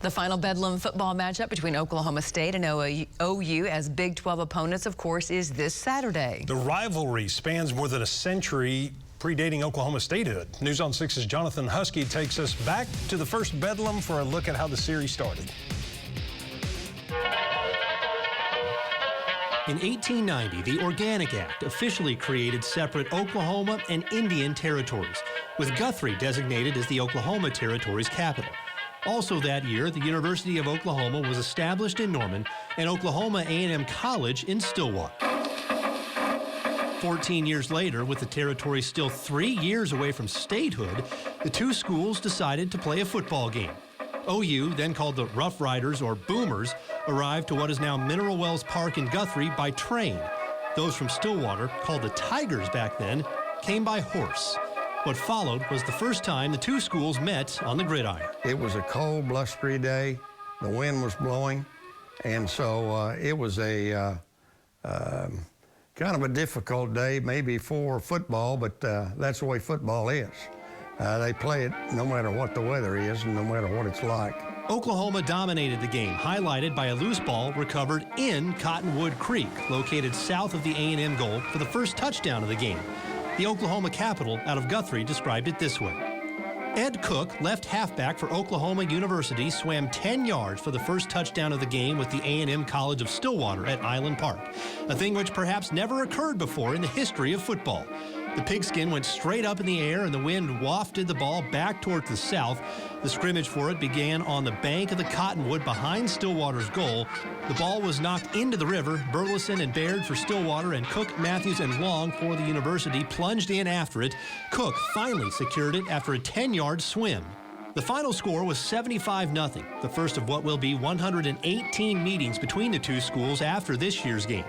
The final Bedlam football matchup between Oklahoma State and OU as Big 12 opponents, of course, is this Saturday. The rivalry spans more than a century, predating Oklahoma statehood. News on 6's Jonathan Husky takes us back to the first Bedlam for a look at how the series started. In 1890, the Organic Act officially created separate Oklahoma and Indian territories, with Guthrie designated as the Oklahoma Territory's capital. Also that year, the University of Oklahoma was established in Norman and Oklahoma A&M College in Stillwater. 14 years later, with the territory still 3 years away from statehood, the two schools decided to play a football game. OU, then called the Rough Riders or Boomers, arrived to what is now Mineral Wells Park in Guthrie by train. Those from Stillwater, called the Tigers back then, came by horse. What followed was the first time the two schools met on the gridiron. It was a cold, blustery day. The wind was blowing, and so it was a kind of a difficult day, maybe for football, but that's the way football is. They play it no matter what the weather is and no matter what it's like. Oklahoma dominated the game, highlighted by a loose ball recovered in Cottonwood Creek, located south of the A&M goal for the first touchdown of the game. The Oklahoma Capital out of Guthrie described it this way. Ed Cook, left halfback for Oklahoma University, swam 10 yards for the first touchdown of the game with the A&M College of Stillwater at Island Park, a thing which perhaps never occurred before in the history of football. The pigskin went straight up in the air and the wind wafted the ball back towards the south. The scrimmage for it began on the bank of the Cottonwood behind Stillwater's goal. The ball was knocked into the river. Burleson and Baird for Stillwater and Cook, Matthews, and Long for the University plunged in after it. Cook finally secured it after a 10-yard swim. The final score was 75-0, the first of what will be 118 meetings between the two schools after this year's game.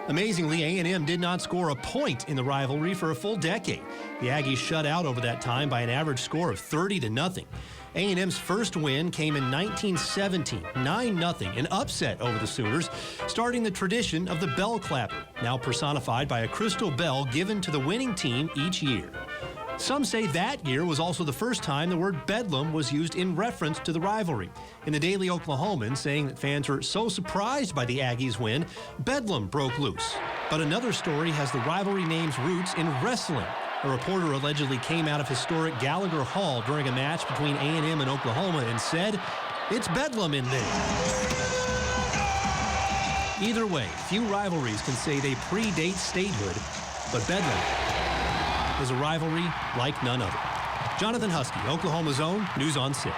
Amazingly, A&M did not score a point in the rivalry for a full decade. The Aggies shut out over that time by an average score of 30-0. A&M's first win came in 1917, 9-0, an upset over the Sooners, starting the tradition of the bell clapper, now personified by a crystal bell given to the winning team each year. Some say that year was also the first time the word Bedlam was used in reference to the rivalry. In the Daily Oklahoman, saying that fans were so surprised by the Aggies' win, Bedlam broke loose. But another story has the rivalry name's roots in wrestling. A reporter allegedly came out of historic Gallagher Hall during a match between A&M and Oklahoma and said, "It's Bedlam in there." Either way, few rivalries can say they predate statehood, but Bedlam is a rivalry like none other. Jonathan Husky, Oklahoma's own, News on 6.